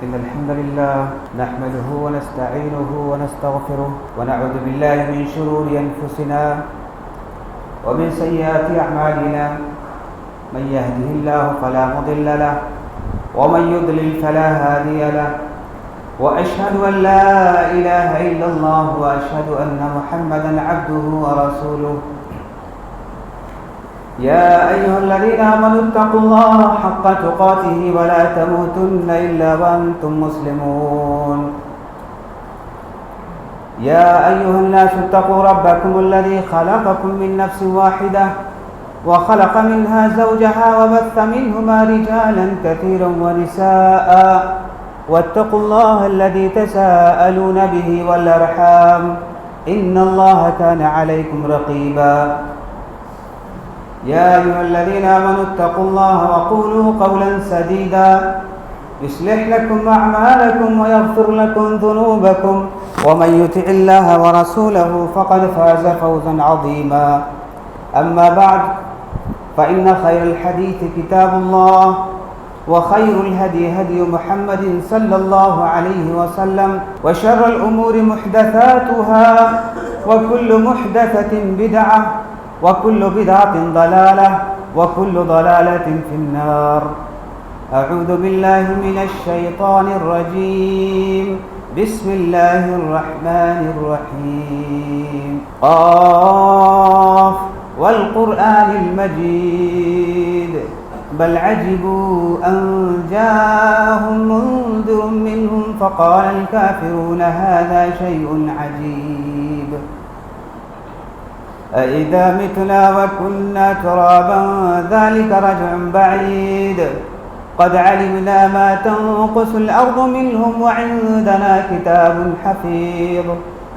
إن الحمد لله نحمده ونستعينه ونستغفره ونعوذ بالله من شرور أنفسنا ومن سيئات أعمالنا من يهده الله فلا مضل له ومن يضلل فلا هادي له وأشهد أن لا إله إلا الله وأشهد أن محمدا عبده ورسوله يا أيها الذين آمنوا اتقوا الله حق تقاته ولا تموتن إلا وأنتم مسلمون يا أيها الناس اتقوا ربكم الذي خلقكم من نفس واحدة وخلق منها زوجها وبث منهما رجالا كثيرا ونساء واتقوا الله الذي تساءلون به والأرحام إن الله كان عليكم رقيبا يا أيها الذين آمنوا اتقوا الله وقولوا قولا سديدا يصلح لكم أعمالكم ويغفر لكم ذنوبكم ومن يطع الله ورسوله فقد فاز فوزا عظيما أما بعد فإن خير الحديث كتاب الله وخير الهدي هدي محمد صلى الله عليه وسلم وشر الأمور محدثاتها وكل محدثة بدعة وكل بدعة ضلالة وكل ضلالة في النار أعوذ بالله من الشيطان الرجيم بسم الله الرحمن الرحيم قاف والقرآن المجيد بل عجبوا أن جاءهم منذر منهم فقال الكافرون هذا شيء عجيب أإذا متنا وكنا ترابا ذلك رجع بعيد قد علمنا ما تنقص الأرض منهم وعندنا كتاب حفيظ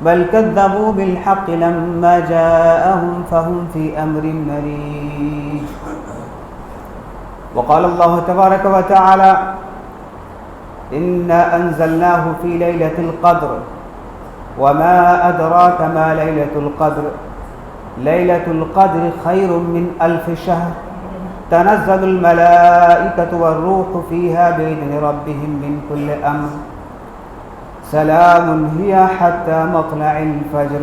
بل كذبوا بالحق لما جاءهم فهم في أمر مريج وقال الله تبارك وتعالى إنا أنزلناه في ليلة القدر وما أدراك ما ليلة القدر ليلة القدر خير من 1000 شهر تنزل الملائكة والروح فيها بإذن ربهم من كل أمر سلام هي حتى مطلع الفجر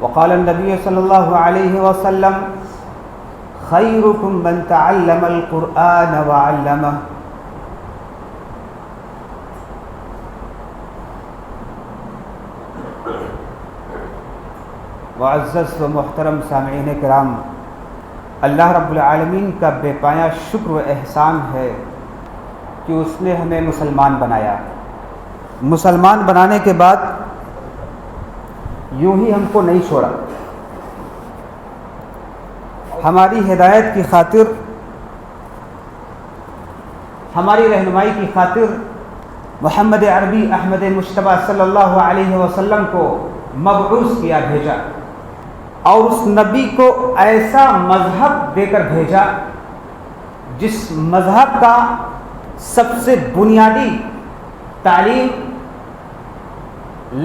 وقال النبي صلى الله عليه وسلم خيركم من تعلم القرآن وعلمه معزز و محترم سامعین کرام، اللہ رب العالمین کا بے پایا شکر و احسان ہے کہ اس نے ہمیں مسلمان بنایا۔ مسلمان بنانے کے بعد یوں ہی ہم کو نہیں چھوڑا، ہماری ہدایت کی خاطر، ہماری رہنمائی کی خاطر محمد عربی احمد مجتبیٰ صلی اللہ علیہ وسلم کو مبعوث کیا، بھیجا، اور اس نبی کو ایسا مذہب دے کر بھیجا جس مذہب کا سب سے بنیادی تعلیم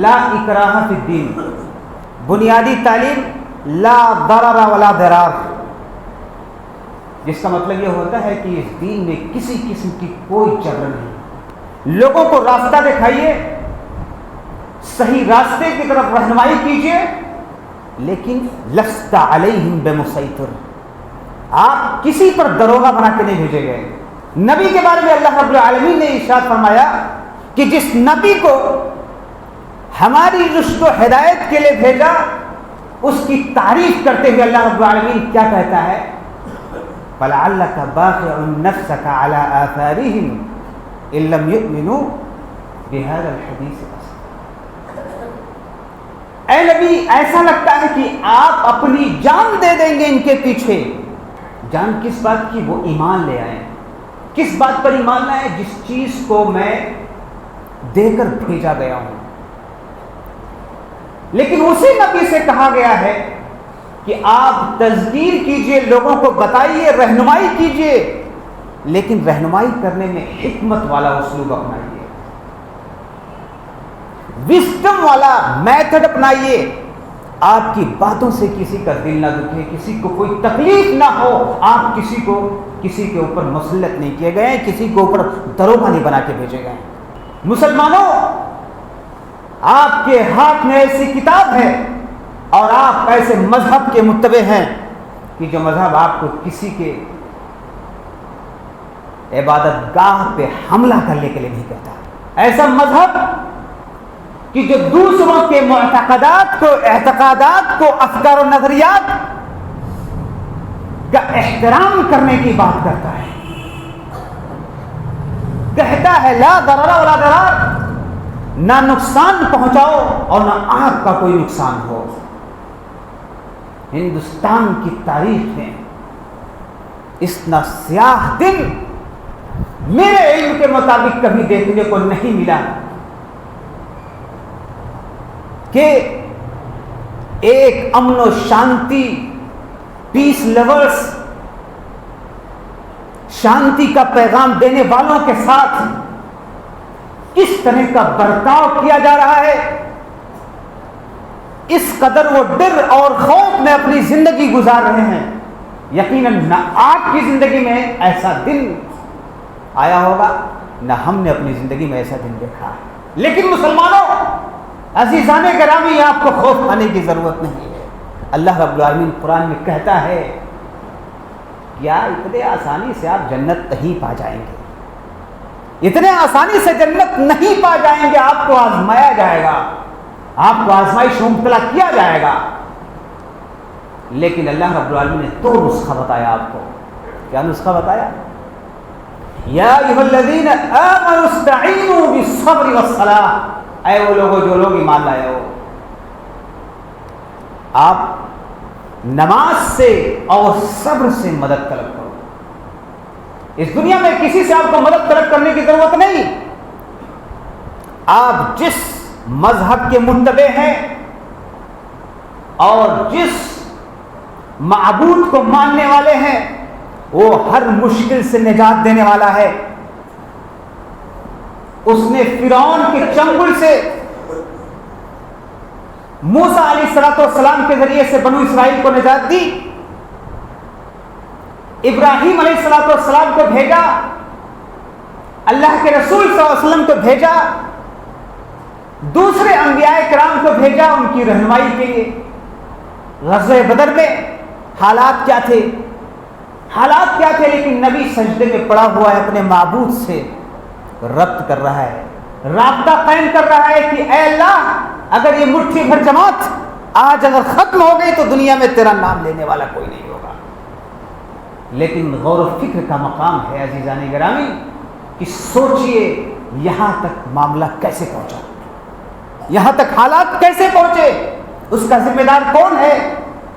لا اکراہ فی الدین، بنیادی تعلیم لا ضرر ولا ضرار، جس کا مطلب یہ ہوتا ہے کہ اس دین میں کسی قسم کی کوئی جبر نہیں، لوگوں کو راستہ دکھائیے، صحیح راستے کی طرف رہنمائی کیجیے، لیکن لست علیہم بمسیطر، آپ کسی پر دروغہ بنا کے نہیں بھیجے گئے۔ نبی کے بارے میں اللہ رب العالمین نے ارشاد فرمایا کہ جس نبی کو ہماری رشد و ہدایت کے لیے بھیجا، اس کی تعریف کرتے ہوئے اللہ رب العالمین کیا کہتا ہے؟ فَلَعَلَّكَ بَاخِعٌ نَفْسَكَ عَلَىٰ آثَارِهِمْ إِن لَّمْ يُؤْمِنُوا بِهَٰذَا الْحَدِيثِ۔ اے نبی، ایسا لگتا ہے کہ آپ اپنی جان دے دیں گے ان کے پیچھے۔ جان کس بات کی؟ وہ ایمان لے آئیں۔ کس بات پر ایمان لائیں؟ جس چیز کو میں دے کر بھیجا گیا ہوں۔ لیکن اسی نبی سے کہا گیا ہے کہ آپ تذکیر کیجئے، لوگوں کو بتائیے، رہنمائی کیجئے، لیکن رہنمائی کرنے میں حکمت والا اسلوب اپنائیے، وزڈم والا میتھڈ اپنائیے، آپ کی باتوں سے کسی کا دل نہ دکھے، کسی کو کوئی تکلیف نہ ہو، آپ کسی کے اوپر مسلط نہیں کیے گئے، کسی کے اوپر دروغہ نہیں بنا کے بھیجے گئے۔ مسلمانوں، آپ کے ہاتھ میں ایسی کتاب ہے اور آپ ایسے مذہب کے متبع ہیں کہ جو مذہب آپ کو کسی کے عبادت گاہ پہ حملہ کرنے کے لیے نہیں کہتا، ایسا مذہب کہ جو دوسروں کے اعتقادات کو افکار و نظریات کا احترام کرنے کی بات کرتا ہے، کہتا ہے لا ضرر ولا ضرار، نہ نقصان پہنچاؤ اور نہ آپ کا کوئی نقصان ہو۔ ہندوستان کی تاریخ میں اتنا سیاہ دن میرے علم کے مطابق کبھی دیکھنے کو نہیں ملا کہ ایک امن و شانتی، پیس لورز، شانتی کا پیغام دینے والوں کے ساتھ کس طرح کا برتاؤ کیا جا رہا ہے، اس قدر وہ ڈر اور خوف میں اپنی زندگی گزار رہے ہیں۔ یقیناً نہ آپ کی زندگی میں ایسا دن آیا ہوگا، نہ ہم نے اپنی زندگی میں ایسا دن دیکھا ہے۔ لیکن مسلمانوں، عزیزان گرامی، آپ کو خوف کھانے کی ضرورت نہیں ہے۔ اللہ رب العالمین قرآن میں کہتا ہے کیا اتنے آسانی سے آپ جنت نہیں پا جائیں گے، اتنے آسانی سے جنت نہیں پا جائیں گے، آپ کو آزمایا جائے گا، آپ کو آزمائش میں مبتلا کیا جائے گا۔ لیکن اللہ رب العالمین نے دو نسخہ بتایا آپ کو۔ کیا نسخہ بتایا؟ یا ایھا الذین آمنوا استعینوا بالصبر والصلاۃ، اے وہ لوگوں جو لوگ ایمان لائے ہو، آپ نماز سے اور صبر سے مدد طلب کرو۔ اس دنیا میں کسی سے آپ کو مدد طلب کرنے کی ضرورت نہیں۔ آپ جس مذہب کے متبع ہیں اور جس معبود کو ماننے والے ہیں، وہ ہر مشکل سے نجات دینے والا ہے۔ اس نے فرعون کے چنگل سے موسیٰ علیہ السلام کے ذریعے سے بنو اسرائیل کو نجات دی، ابراہیم علیہ السلام کو بھیجا، اللہ کے رسول صلی اللہ علیہ وسلم کو بھیجا، دوسرے انبیاء کرام کو بھیجا ان کی رہنمائی کے لیے۔ غزوہ بدر میں حالات کیا تھے؟ لیکن نبی سجدے میں پڑا ہوا ہے، اپنے معبود سے ربط کر رہا ہے، رابطہ قائم کر رہا ہے کہ اے اللہ، اگر یہ مٹھی بھر جماعت آج اگر ختم ہو گئی تو دنیا میں تیرا نام لینے والا کوئی نہیں ہوگا۔ لیکن غور و فکر کا مقام ہے عزیزان گرامی کہ سوچئے یہاں تک معاملہ کیسے پہنچا، یہاں تک حالات کیسے پہنچے، اس کا ذمہ دار کون ہے؟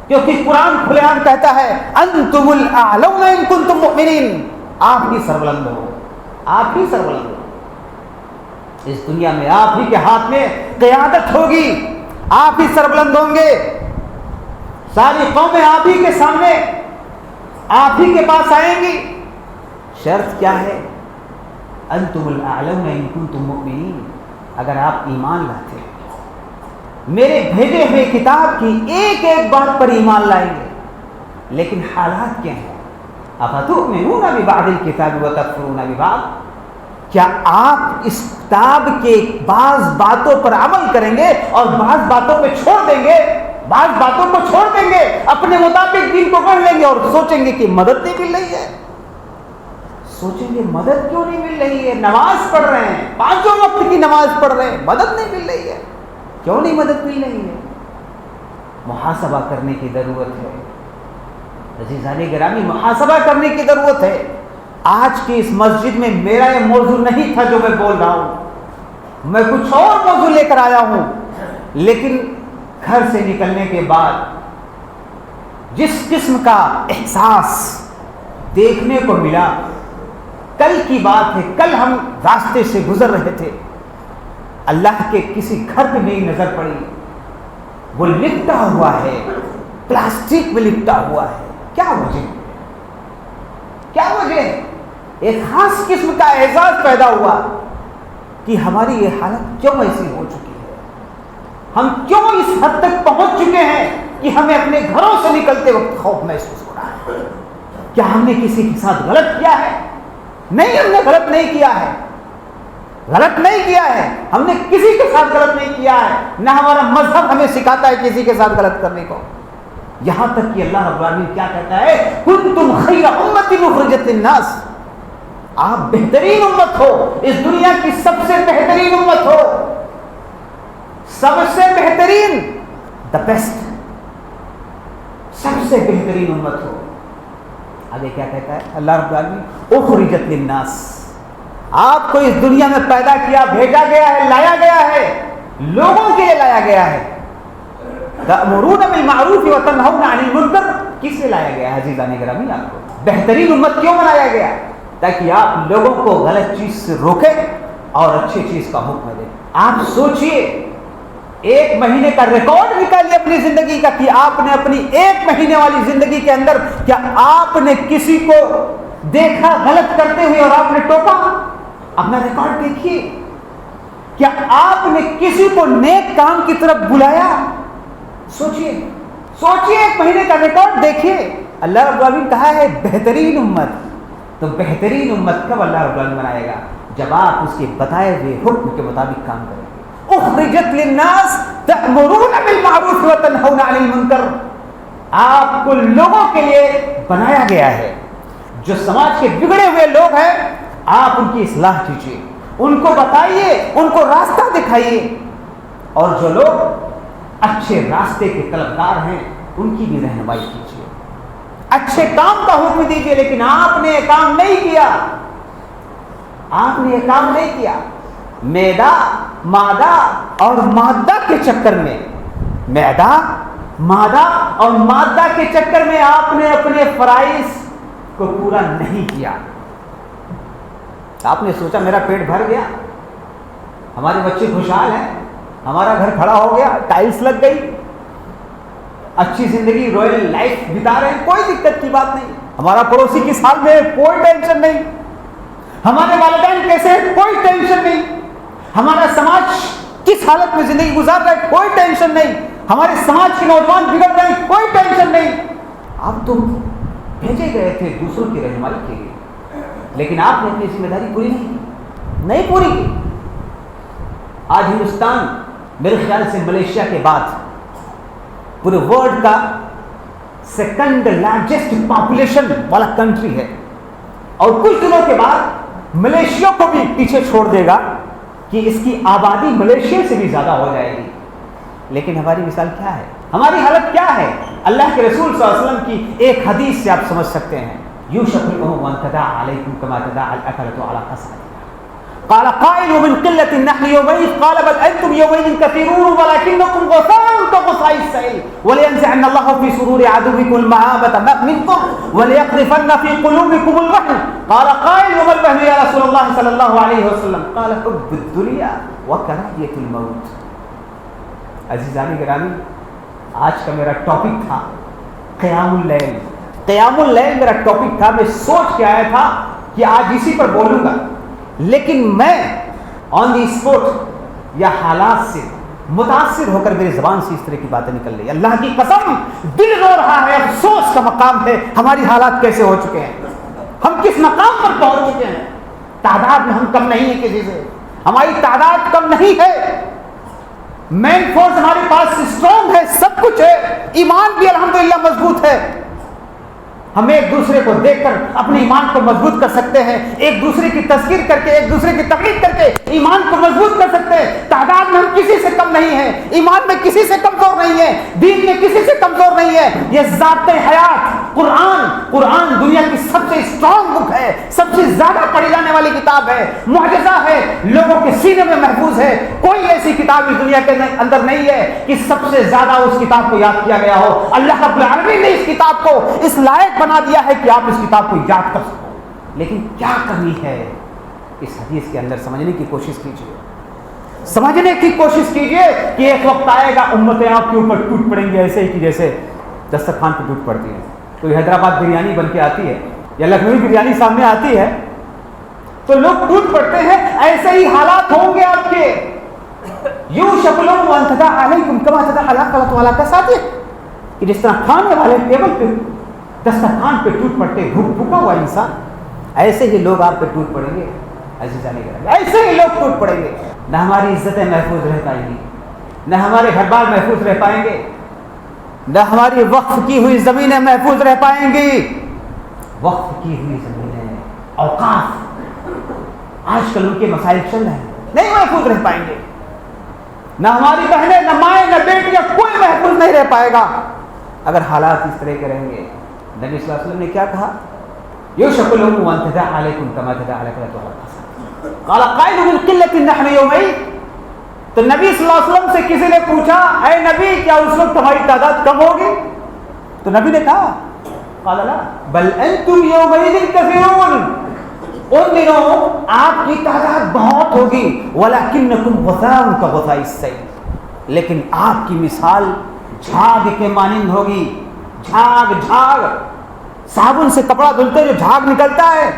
کیونکہ قرآن کھلے عام کہتا ہے انتم الاعلون ان کنتم مؤمنین، آپ ہی سربلند ہو، آپ ہی سربلند ہو۔ اس دنیا میں آپ ہی کے ہاتھ میں قیادت ہوگی، آپ ہی سربلند ہوں گے، ساری قومیں آپ ہی کے سامنے، آپ ہی کے پاس آئیں گی۔ شرط کیا ہے؟ انتم الاعلون ان کنتم مؤمنین، اگر آپ ایمان لاتے ہیں، میرے بھیجے ہوئے کتاب کی ایک ایک بات پر ایمان لائیں گے۔ لیکن حالات کیا ہیں؟ افتؤمنون ببعض الکتاب وتکفرون ببعض، کیا آپ اس کتاب کے بعض باتوں پر عمل کریں گے اور بعض باتوں پہ چھوڑ دیں گے، بعض باتوں کو چھوڑ دیں گے، اپنے مطابق دین کو پڑھ لیں گے اور سوچیں گے کہ مدد نہیں مل رہی ہے؟ سوچیں گے مدد کیوں نہیں مل رہی ہے؟ نماز پڑھ رہے ہیں، پانچوں وقت کی نماز پڑھ رہے ہیں، مدد نہیں مل رہی ہے، کیوں نہیں مدد مل رہی ہے؟ محاسبہ کرنے کی ضرورت ہے عزیزان گرامی، محاسبہ کرنے کی ضرورت ہے۔ آج کی اس مسجد میں میرا یہ موضوع نہیں تھا جو میں بول رہا ہوں، میں کچھ اور موضوع لے کر آیا ہوں، لیکن گھر سے نکلنے کے بعد جس قسم کا احساس دیکھنے کو ملا، کل کی بات ہے، کل ہم راستے سے گزر رہے تھے، اللہ کے کسی گھر پہ میری نظر پڑی، وہ لپٹا ہوا ہے، پلاسٹک میں لپٹا ہوا ہے۔ کیا وجہ ہے؟ ایک خاص قسم کا احساس پیدا ہوا کہ ہماری یہ حالت کیوں ایسی ہو چکی ہے۔ ہم کیوں اس حد تک پہنچ چکے ہیں کہ ہمیں اپنے گھروں سے نکلتے وقت خوف محسوس ہو رہا ہے؟ کیا ہم نے کسی کے ساتھ غلط کیا ہے؟ نہیں، ہم نے غلط نہیں کیا ہے، غلط نہیں کیا ہے، ہم نے کسی کے ساتھ غلط نہیں کیا ہے، نہ ہمارا مذہب ہمیں سکھاتا ہے کسی کے ساتھ غلط کرنے کو۔ یہاں تک کہ اللہ رب العالمین کیا کہتا ہے، کنتم خیر امۃ اخرجت للناس، آپ بہترین امت ہو، اس دنیا کی سب سے بہترین امت ہو، سب سے بہترین، دا بیسٹ، سب سے بہترین امت ہو۔ آگے کیا کہتا ہے اللہ رب العالمین، اخرجت للناس، آپ کو اس دنیا میں پیدا کیا، بھیجا گیا ہے، لایا گیا ہے، لوگوں کے لیے لایا گیا ہے۔ تأمرون بالمعروف وتنہون عن المنکر، کس لیے لایا گیا ہے عزیزان گرامی؟ آپ کو بہترین امت کیوں بنایا گیا؟ تاکہ آپ لوگوں کو غلط چیز سے روکیں اور اچھی چیز کا حکم دیں۔ آپ سوچئے، ایک مہینے کا ریکارڈ نکالیے اپنی زندگی کا کہ آپ نے اپنی ایک مہینے والی زندگی کے اندر کیا آپ نے کسی کو دیکھا غلط کرتے ہوئے اور آپ نے ٹوکا؟ اپنا ریکارڈ دیکھیے، کیا آپ نے کسی کو نیک کام کی طرف بلایا؟ سوچئے ایک مہینے کا ریکارڈ دیکھیے۔ اللہ رب العالمین کہا ہے بہترین امت، تو بہترین امت کب اللہ رب العالمین بنائے گا؟ جب آپ اس کے بتائے ہوئے حکم کے مطابق کام کریں گے۔ اخرجت للناس تأمرون بالمعروف وتنہون عن المنکر، آپ کو لوگوں کے لیے بنایا گیا ہے۔ جو سماج کے بگڑے ہوئے لوگ ہیں، آپ ان کی اصلاح کیجیے، ان کو بتائیے، ان کو راستہ دکھائیے، اور جو لوگ اچھے راستے کے طلبگار ہیں ان کی بھی رہنمائی کیجیے، اچھے کام کا حکم دیجیے۔ لیکن آپ نے یہ کام نہیں کیا، آپ نے یہ کام نہیں کیا۔ معدہ، مادہ اور مادہ کے چکر میں، معدہ، مادہ اور مادہ کے چکر میں آپ نے اپنے فرائض کو پورا نہیں کیا۔ آپ نے سوچا میرا پیٹ بھر گیا، ہمارے بچے خوشحال ہیں، ہمارا گھر کھڑا ہو گیا، ٹائلز لگ گئی، اچھی زندگی رویل لائف بتا رہے ہیں، کوئی دقت کی بات نہیں، ہمارا پڑوسی کس حال میں ہے کوئی ٹینشن نہیں، ہمارے والدین کیسے ہیں کوئی ٹینشن نہیں، ہمارا سماج کس حالت میں زندگی گزار رہا ہے کوئی ٹینشن نہیں، ہمارے سماج کے نوجوان بگڑ رہے ہیں کوئی ٹینشن نہیں۔ آپ تو بھیجے گئے تھے دوسروں کی رہنمائی کے لیے، لیکن آپ نے اپنی ذمہ داری پوری نہیں پوری کی۔ آج ہندوستان میرے خیال سے ملیشیا کے بعد پورے ورلڈ کا سیکنڈ لارجسٹ پاپولیشن والا کنٹری ہے، اور کچھ دنوں کے بعد ملیشیا کو بھی پیچھے چھوڑ دے گا کہ اس کی آبادی ملیشیا سے بھی زیادہ ہو جائے گی۔ لیکن ہماری مثال کیا ہے، ہماری حالت کیا ہے؟ اللہ کے رسول صلی اللہ علیہ وسلم کی ایک حدیث سے آپ سمجھ سکتے ہیں، یوشک الامم ان تداعى عليكم كما تداعى الاكلة على قصعتها قال قائل من قلة نحن يومئذ قال بل انتم يومئذ كثيرون ولكنكم غثاء كغثاء السيل ولينزعن الله في صدور عدوكم المهابة منكم وليقذفن في قلوبكم الوهن قال قائل وما الوهن يا رسول الله صلى الله عليه وسلم قال حب الدنيا وكراهية الموت۔ عزیزان گرامی، آج کا میرا ٹاپک تھا قیام اللیل۔ قیام اللیل میرا ٹاپک تھا، میں سوچ کے آیا تھا کہ آج اسی پر بولوں گا، لیکن میں آن دی اسپوٹ یا حالات سے متاثر ہو کر میری زبان سے اس طرح کی باتیں نکل رہی۔ اللہ کی قسم دل رو رہا ہے، افسوس کا مقام ہے ہماری حالات کیسے ہو چکے ہیں، ہم کس مقام پر پہنچ چکے ہیں۔ تعداد میں ہم کم نہیں ہیں کسی سے، ہماری تعداد کم نہیں ہے، مین فورس ہمارے پاس اسٹرانگ ہے، سب کچھ ہے، ایمان بھی الحمدللہ مضبوط ہے۔ ہم ایک دوسرے کو دیکھ کر اپنے ایمان کو مضبوط کر سکتے ہیں، ایک دوسرے کی تذکیر کر کے، ایک دوسرے کی تقریر کر کے ایمان کو مضبوط کر سکتے ہیں۔ تعداد میں ہم کسی سے کم نہیں ہیں، ایمان میں کسی سے کمزور نہیں ہے، دین میں کسی سے کمزور نہیں ہے۔ یہ ذات حیات قرآن دنیا کی سب سے اسٹرانگ بک ہے، سب سے زیادہ پڑھی جانے والی کتاب ہے، معجزہ ہے، لوگوں کے سینے میں محفوظ ہے۔ کوئی ایسی کتاب اس دنیا کے اندر نہیں ہے کہ سب سے زیادہ اس کتاب کو یاد کیا گیا ہو۔ اللہ رب العالمین نے اس کتاب کو اس لائق بنا دیا ہے کہ آپ اس کتاب کو یاد کر سکو۔ لیکن کیا کرنی ہے اس حدیث کے اندر، سمجھنے کی کوشش کیجیے، سمجھنے کی کوشش کیجیے کہ ایک وقت آئے گا امتیں آپ کے اوپر ٹوٹ پڑیں گی، ایسے ہی کہ جیسے دسترخوان پہ ٹوٹ پڑتی ہے۔ کوئی حیدرآباد بریانی بن کے آتی ہے یا لکھنوی بریانی سامنے آتی ہے تو لوگ ٹوٹ پڑتے ہیں، ایسے ہی حالات ہوں گے آپ کے۔ یوشک لهم ان تداعى علیکم کما تداعى العقلۃ علی کساتہ، کہ جس طرح کھانے والے ٹیبل پہ دسترخوان پہ ٹوٹ پڑتے بھوکا ہوا انسان، ایسے ہی لوگ آپ پہ ٹوٹ پڑیں گے، ایسے ہی لوگ ٹوٹ پڑیں گے. نہ ہماری عزتیں محفوظ رہ پائیں گی، نہ ہمارے گھر بار محفوظ رہ پائیں گے، نہ ہماری وقف کی ہوئی زمینیں محفوظ رہ پائیں گی. وقف کی ہوئی زمینیں، اوقاف، آج کل ان کے مسائل چل رہے ہیں، نہیں محفوظ رہ پائیں گے. نہ ہماری بہنیں، نہ مائیں، نہ بیٹیاں، کوئی محفوظ نہیں رہ پائے گا اگر حالات اس طرح کے رہیں گے. نبی صلی اللہ علیہ وسلم نے کیا کہا؟ یوشک لهم ان تداعى علیکم کما تداعى العقلۃ قال قائل بالقلۃ نحن یومئذ. تو نبی صلی اللہ علیہ وسلم سے کسی نے پوچھا، اے نبی کیا اس وقت ہماری تعداد کم ہوگی؟ تو نبی نے کہا قال لا بل انتم یومئذ کثیرون، ان دنوں آپ کی تعداد بہت ہوگی، ولکنکم غثاء کغثاء السیل، لیکن آپ کی مثال جھاگ کے مانند ہوگی. جھاگ، جھاگ، صابن سے کپڑا دھلتے جو جھاگ نکلتا ہے،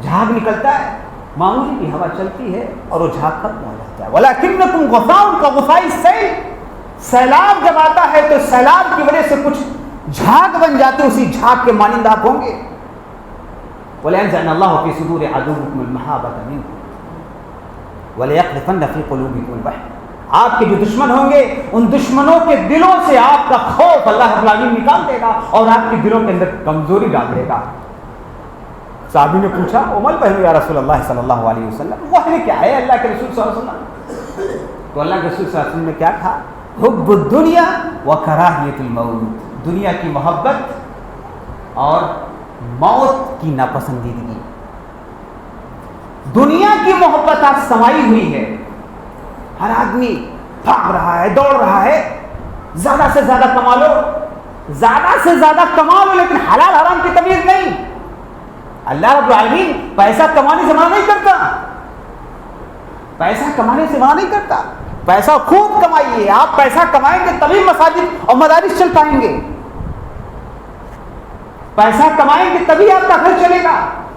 جھاگ نکلتا ہے، معمولی کی ہوا چلتی ہے اور وہ جھاگ ختم ہو جاتا ہے. وَلَكِنَّكُمْ غَثَاءٌ كَغَثَاءِ السَّيْلِ، سیلاب جب آتا ہے تو سیلاب کی وجہ سے کچھ جھاگ بن جاتے، اسی جھاگ کے مانند آپ ہوں گے. وَلَيَنزَعَنَّ اللَّهُ فِي صُدُورِ عَدُوِّكُمُ الْمَحَابَةَ مِنكُمْ وَلَيَقْذِفَنَّ فِي قُلُوبِكُمُ الْوَحْشَةَ. آپ کے جو دشمن ہوں گے ان دشمنوں کے دلوں سے آپ کا خوف اللہ رب العالمین نکال دے گا اور آپ کے دلوں کے اندر کمزوری ڈال دے گا. صحابی نے پوچھا عمر بہن یا رسول اللہ صلی اللہ علیہ وسلم، وحی کیا ہے اللہ کے رسول صلی اللہ علیہ وسلم؟ تو اللہ کے رسول صلی اللہ علیہ وسلم نے کیا کہا؟ حب الدنیا وکراہیت الموت، دنیا کی محبت اور موت کی ناپسندیدگی. دنیا کی محبت آج سمائی ہوئی ہے، ہر آدمی بھاگ رہا ہے، دوڑ رہا ہے، زیادہ سے زیادہ کما لو، زیادہ سے زیادہ کما لو، لیکن حلال حرام کی تمیز نہیں. اللہ رب العالمین پیسہ کمانے سے منع نہیں کرتا، پیسہ کمانے سے منع نہیں کرتا. پیسہ خوب کمائیے، آپ پیسہ کمائیں گے تبھی مساجد اور مدارس چل پائیں گے. پیسہ کمائیں گے تبھی آپ کا گھر چلے گا،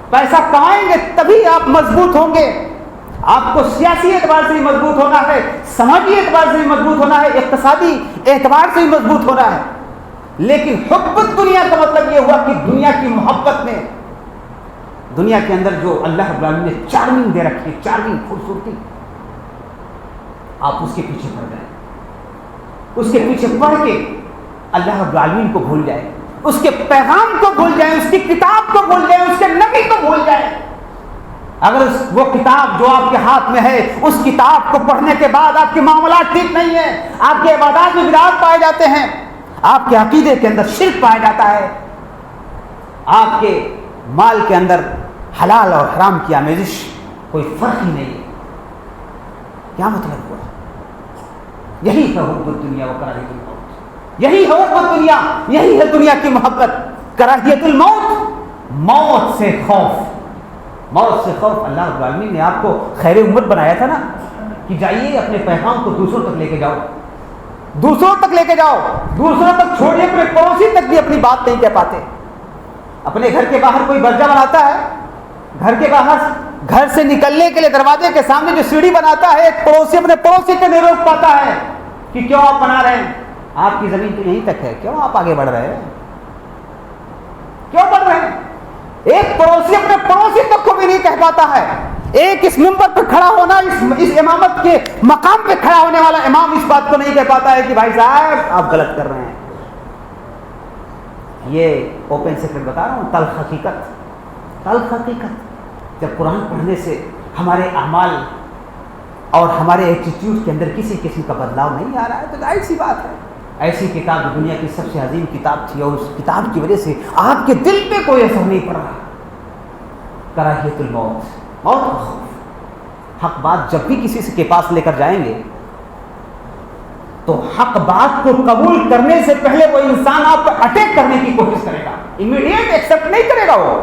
پیسہ کمائیں گے تبھی آپ مضبوط ہوں گے. آپ کو سیاسی اعتبار سے بھی مضبوط ہونا ہے، سماجی اعتبار سے بھی مضبوط ہونا ہے، اقتصادی اعتبار سے بھی مضبوط ہونا ہے. لیکن حب دنیا کا مطلب یہ ہوا کہ دنیا کی محبت میں، دنیا کے اندر جو اللہ رب العالمین نے چارمنگ دے رکھی ہے، چارمنگ، خوبصورتی، آپ اس کے پیچھے پڑ جائیں، اس کے پیچھے پڑھ کے اللہ رب العالمین کو بھول جائیں، اس کے پیغام کو بھول جائیں، اس کی کتاب کو بھول جائیں، اس کے نبی کو بھول جائیں. اگر وہ کتاب جو آپ کے ہاتھ میں ہے، اس کتاب کو پڑھنے کے بعد آپ کے معاملات ٹھیک نہیں ہیں، آپ کے عبادات میں بدعات پائے جاتے ہیں، آپ کے عقیدے کے اندر شرک پایا جاتا ہے، آپ کے مال کے اندر حلال اور حرام کی آمیزش کوئی فرق ہی نہیں ہے، کیا مطلب ہوا؟ یہی ہے حب الدنیا و کراہیت الموت، یہی ہے حب الدنیا، یہی ہے دنیا کی محبت. کراہیت الموت، موت سے خوف، موت سے خوف. اللہ رب العالمین نے آپ کو خیر امت بنایا تھا نا کہ جائیے اپنے پیغام کو دوسروں تک لے کے جاؤ، دوسروں تک لے کے جاؤ، دوسروں تک چھوڑیے، اپنے پڑوسی تک بھی اپنی بات نہیں کہہ پاتے. اپنے گھر کے باہر کوئی برجا بناتا ہے، گھر کے باہر گھر سے نکلنے کے لیے دروازے کے سامنے جو سیڑھی بناتا ہے، ایک پڑوسی اپنے پڑوسی کو نہیں روک پاتا ہے کہ کیوں آپ بنا رہے ہیں، آپ کی زمین تو یہیں تک ہے، کیوں آپ آگے بڑھ رہے ہیں، کیوں بڑھ رہے ہیں؟ ایک پڑوسی اپنے پڑوسی تک کو بھی نہیں کہہ پاتا ہے. ایک اس منبر پہ کھڑا ہونا، اس امامت کے مقام پہ کھڑا ہونے والا امام اس بات کو نہیں کہہ پاتا ہے کہ بھائی صاحب آپ غلط کر رہے ہیں. یہ اوپن سیکرٹ بتا رہا ہوں، تلخ حقیقت، تلخ حقیقت. جب قرآن پڑھنے سے ہمارے اعمال اور ہمارے ایٹیٹیوڈ کے اندر کسی قسم کا بدلاؤ نہیں آ رہا ہے تو ظاہر سی بات ہے. ایسی کتاب دنیا کی سب سے عظیم کتاب تھی اور اس کتاب کی وجہ سے آپ کے دل پہ کوئی اثر نہیں پڑ رہا. کراہیت الموت، موت کا خوف. حق بات جب بھی کسی کے پاس لے کر جائیں گے تو حق بات کو قبول کرنے سے پہلے وہ انسان آپ پر اٹیک کرنے کی کوشش کرے گا. امیڈیٹ ایکسپٹ نہیں کرے گا، وہ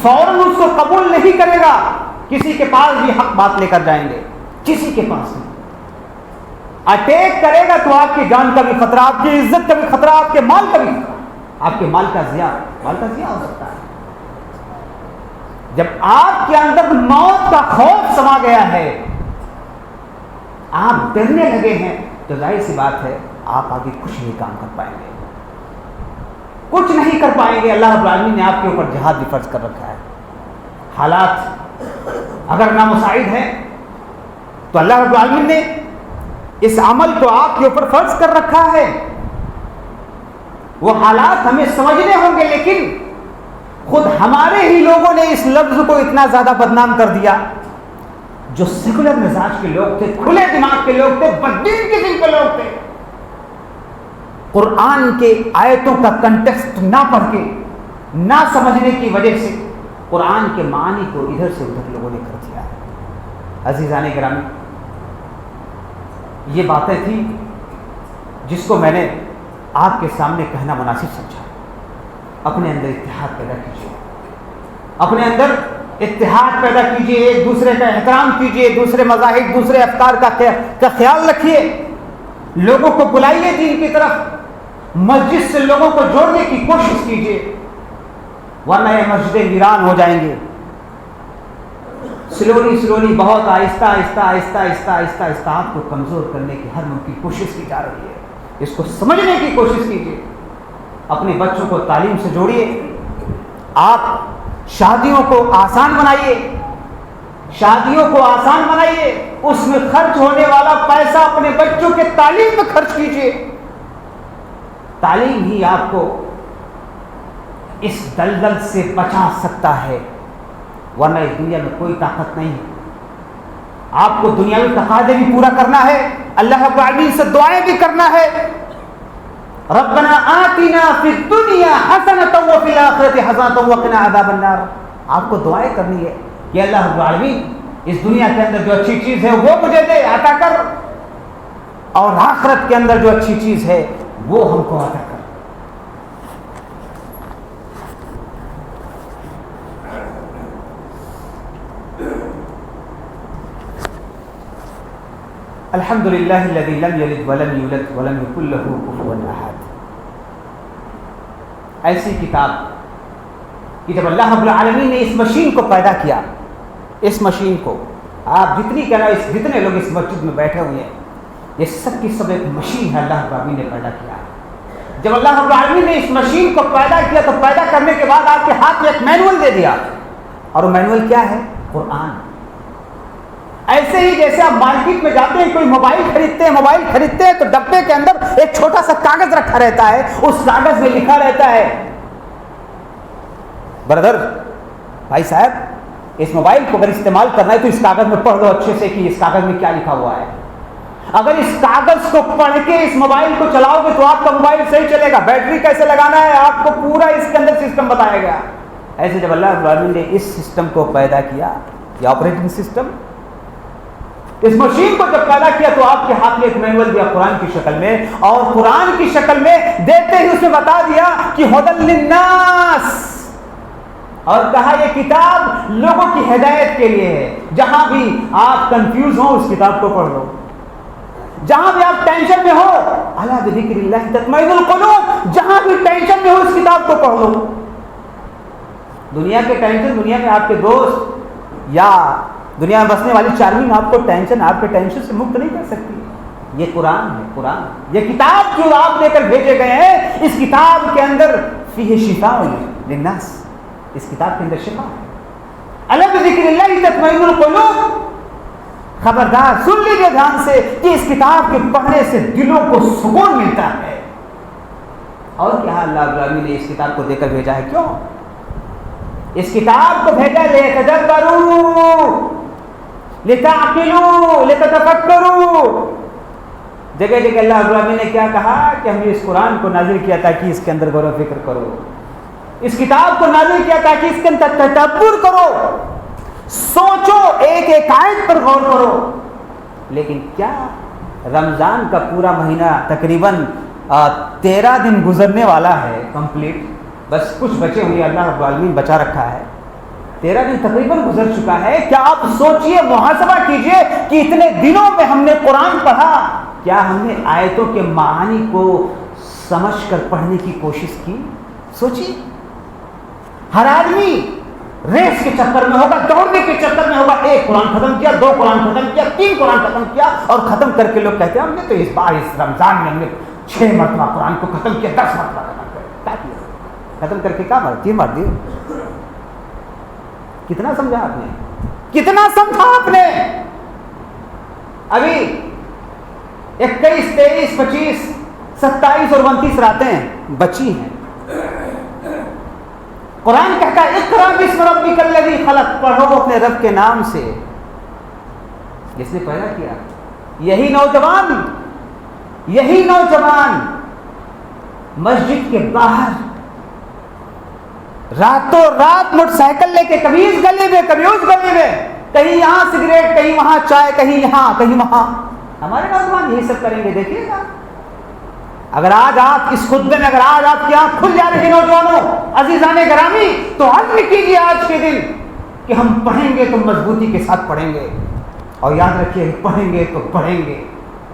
فوراً اس کو قبول نہیں کرے گا. کسی کے پاس بھی حق بات لے کر جائیں گے، کسی کے پاس نہیں، اٹیک کرے گا تو آپ کی جان کا بھی خطرہ، آپ کی عزت کا بھی خطرہ، آپ کے مال کا بھی خطرہ، آپ کے مال کا ضیاع ہو سکتا ہے. جب آپ کے اندر موت کا خوف سما گیا ہے آپ ڈرنے لگے ہیں تو ظاہر سی بات ہے آپ آگے کچھ نہیں کام کر پائیں گے، کچھ نہیں کر پائیں گے۔ اللہ رب العالمین نے آپ کے اوپر جہاد بھی فرض کر رکھا ہے۔ حالات اگر نامساعد ہیں تو اللہ رب العالمین نے اس عمل کو آپ کے اوپر فرض کر رکھا ہے۔ وہ حالات ہمیں سمجھنے ہوں گے، لیکن خود ہمارے ہی لوگوں نے اس لفظ کو اتنا زیادہ بدنام کر دیا۔ جو سیکولر مزاج کے لوگ تھے، کھلے دماغ کے لوگ تھے، بددین قسم کے لوگ تھے، قرآن کے آیتوں کا کنٹیکسٹ نہ پڑھ کے، نہ سمجھنے کی وجہ سے قرآن کے معنی کو ادھر سے ادھر لوگوں نے کر دیا ہے۔ عزیزان گرامی، یہ باتیں تھیں جس کو میں نے آپ کے سامنے کہنا مناسب سمجھا۔ اپنے اندر اتحاد پیدا کیجیے، اپنے اندر اتحاد پیدا کیجیے، ایک دوسرے کا احترام کیجیے، دوسرے مذاہب، دوسرے افکار کا خیال رکھیے، لوگوں کو بلائیے دین کی طرف، مسجد سے لوگوں کو جوڑنے کی کوشش کیجیے، ورنہ یہ مسجدیں ویران ہو جائیں گے۔ سلولی بہت آہستہ آہستہ آپ کو کمزور کرنے کی ہر ممکن کوشش کی جا رہی ہے۔ اس کو سمجھنے کی کوشش کیجیے، اپنے بچوں کو تعلیم سے جوڑیے، آپ شادیوں کو آسان بنائیے، اس میں خرچ ہونے والا پیسہ اپنے بچوں کے تعلیم میں خرچ کیجیے۔ تعلیم ہی آپ کو اس دلدل سے بچا سکتا ہے، ورنہ اس دنیا میں کوئی طاقت نہیں۔ آپ کو دنیاوی تقاضے بھی پورا کرنا ہے، اللہ رب العالمین سے دعائیں بھی کرنا ہے، ربنا آتنا فی الدنیا حسنۃ وفی الآخرۃ حسنۃ وقنا عذاب النار۔ آپ کو دعائیں کرنی ہے کہ اللہ رب العالمین اس دنیا کے اندر جو اچھی چیز ہے وہ مجھے دے، عطا کر، اور آخرت کے اندر جو اچھی چیز ہے وہ ہم کو عطا کر۔ الحمدللہ الذی لم یلد ولم یولد ولم یکن لہ کفوا احد۔ ایسی کتاب کہ جب اللہ رب العالمین نے اس مشین کو پیدا کیا، اس مشین کو آپ جتنے لوگ اس مسجد میں بیٹھے ہوئے ہیں، یہ سب کی سب ایک مشین ہے، اللہ رب العالمین نے پیدا کیا۔ جب اللہ رب العالمین نے اس مشین کو پیدا کیا تو پیدا کرنے کے بعد آپ کے ہاتھ میں ایک مینول دے دیا، اور وہ مینول کیا ہے؟ قرآن۔ ایسے ہی جیسے آپ مارکیٹ میں جاتے ہیں، کوئی موبائل خریدتے ہیں تو ڈبے کے اندر ایک چھوٹا سا کاغذ رکھا رہتا ہے، اس کاغذ میں لکھا رہتا ہے، بردر بھائی صاحب اس موبائل کو اگر استعمال کرنا ہے تو اس کاغذ میں پڑھ لو اچھے سے کہ اس کاغذ میں کیا لکھا ہوا ہے۔ اگر اس کاغذ کو پڑھ کے اس موبائل کو چلاؤ گے تو آپ کا موبائل صحیح چلے گا، بیٹری کیسے لگانا ہے آپ کو پورا اس کے اندر سسٹم بتایا گیا۔ ایسے جب اللہ رب العالمین نے اس سسٹم کو پیدا کیا، یہ آپریٹنگ سسٹم، اس مشین کو جب پیدا کیا تو آپ کے ہاتھ میں ایک مینول دیا قرآن کی شکل میں، اور قرآن کی شکل میں دیتے ہی اسے بتا دیا کہ ھدی للناس، اور کہا یہ کتاب لوگوں کی ہدایت کے لیے ہے۔ جہاں بھی آپ کنفیوز ہوں اس کتاب کو پڑھ لو، جہاں بھی آپ ٹینشن میں ہو، الا بذکر اللہ تطمئن القلوب، جہاں بھی ٹینشن میں ہو اس کتاب کو پڑھ لو۔ دنیا کے ٹینشن، دنیا میں آپ کے دوست یا دنیا میں بسنے والی چارمین آپ کو آپ کے ٹینشن سے مکت نہیں کر سکتی۔ یہ قرآن ہے، قرآن، یہ کتاب جو آپ لے کر بھیجے گئے ہیں، اس کتاب کے اندر فیہ شفاء للناس، اس کتاب کے اندر شفا ہے۔ الا بذکر اللہ تطمئن القلوب، خبردار سن لیجیے دھیان سے کہ اس کتاب کے پڑھنے سے دلوں کو سکون ملتا ہے۔ اور کیا اللہ رب العالمین نے اس کتاب کو دے کر بھیجا ہے؟ کیوں اس کتاب کو بھیجا؟ لِتَدَبَّرُوا، لِتَعْقِلُوا، لِتَتَفَكَّرُوا۔ جگہ جگہ اللہ رب العالمین نے کیا کہا کہ ہم نے اس قرآن کو نازل کیا تاکہ اس کے اندر غور و فکر کرو، اس کتاب کو نازل کیا تاکہ اس کے اندر تدبر کرو، سوچو، ایک ایک آیت پر غور کرو۔ لیکن کیا رمضان کا پورا مہینہ تقریباً 13 دن گزرنے والا ہے کمپلیٹ، بس کچھ بچے ہوئے، اللہ رب العالمین بچا رکھا ہے، 13 دن تقریباً گزر چکا ہے۔ کیا آپ سوچئے، محاسبہ کیجئے کہ اتنے دنوں میں ہم نے قرآن پڑھا، کیا ہم نے آیتوں کے معانی کو سمجھ کر پڑھنے کی کوشش کی؟ سوچئے، ہر آدمی ریس کے چکر میں ہوگا، دوڑنے کے چکر میں ہوگا، ایک قرآن ختم کیا، 2 قرآن ختم کیا، 3 قرآن ختم کیا، اور ختم کر کے لوگ کہتے ہیں ہم نے تو اس بار اس رمضان میں ہم نے 6 مرتبہ قرآن کو ختم کیا، 10 مرتبہ ختم کیا، ختم کر کے کیا مار دی؟ کتنا سمجھا آپ نے؟ کتنا سمجھا آپ نے؟ ابھی 21، 23، 25، 27 اور 29 راتیں بچی ہیں. قرآن کہتا ہے اقرا باسم ربک الذی خلق، پڑھو اپنے رب کے نام سے جس نے پیدا کیا. یہی نوجوان مسجد کے باہر راتوں رات موٹر سائیکل لے کے کبھی اس گلی میں کبھی اس گلی میں، کہیں یہاں سگریٹ، کہیں وہاں چائے، کہیں یہاں کہیں وہاں. ہمارے نوجوان یہی سب کریں گے. دیکھیے گا اگر آج آپ اس خطبے میں اگر آج آپ کی آنکھ کھل جا رہی ہے نوجوانوں عزیزان گرامی، تو عزم کیجیے آج کے دن کہ ہم پڑھیں گے تو مضبوطی کے ساتھ پڑھیں گے، اور یاد رکھیے پڑھیں گے تو پڑھیں گے،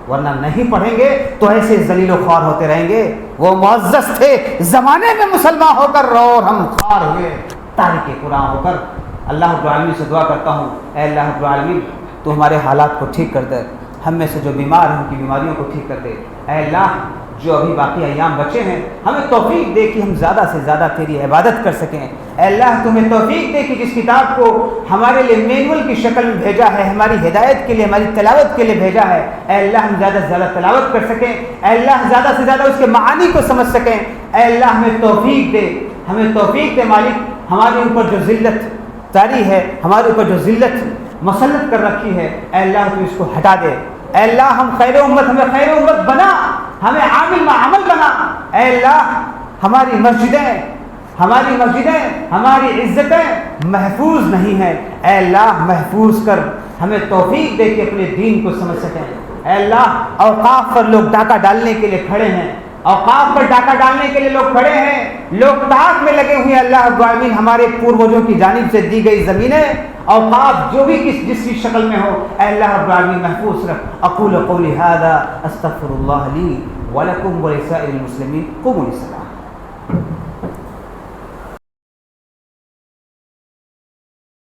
ورنہ نہیں پڑھیں گے تو ایسے ذلیل و خوار ہوتے رہیں گے. وہ معزز تھے زمانے میں مسلمان ہو کر اور ہم خوار ہوئے تارک قرآن ہو کر. اللہ رب العالمین سے دعا کرتا ہوں اے اللہ رب العالمین تو ہمارے حالات کو ٹھیک کر دے، ہم میں سے جو بیمار ہیں ان کی بیماریوں کو ٹھیک کر دے. اے اللہ جو ابھی باقی ایام بچے ہیں ہمیں توفیق دے کہ ہم زیادہ سے زیادہ تیری عبادت کر سکیں. اے اللہ تمہیں توفیق دے کہ جس کتاب کو ہمارے لیے مینول کی شکل میں بھیجا ہے، ہماری ہدایت کے لیے، ہماری تلاوت کے لیے بھیجا ہے، اے اللہ ہم زیادہ سے زیادہ تلاوت کر سکیں. اے اللہ زیادہ سے زیادہ اس کے معانی کو سمجھ سکیں. اے اللہ ہمیں توفیق دے، ہمیں توفیق دے مالک. ہمارے اوپر جو ذلت طاری ہے، ہمارے اوپر جو ذلت مسلط کر رکھی ہے، اے اللہ تو اس کو ہٹا دے. اے اللہ ہم خیر امت، ہمیں خیر امت بنا، ہمیں عامل عمل بنا. اے اللہ ہماری مسجدیں، ہماری عزتیں محفوظ نہیں ہیں، اے اللہ محفوظ کر، ہمیں توفیق دے کہ اپنے دین کو سمجھ سکیں. اے اللہ اوقاف پر لوگ ڈاکہ ڈالنے کے لیے کھڑے ہیں، اوقاف پر ڈاکہ ڈالنے کے لیے لوگ کھڑے ہیں، لوگ طاق میں لگے ہوئے ہیں. اللہ رب العالمین ہمارے پوروجوں کی جانب سے دی گئی زمینیں، اوقاف جو بھی جس بھی شکل میں ہو، اے اللہ رب العالمین محفوظ رکھ. اقول قولی ھذا استغفر اللہ لی ولکم ولسائر المسلمین. قوموا للصلاۃ.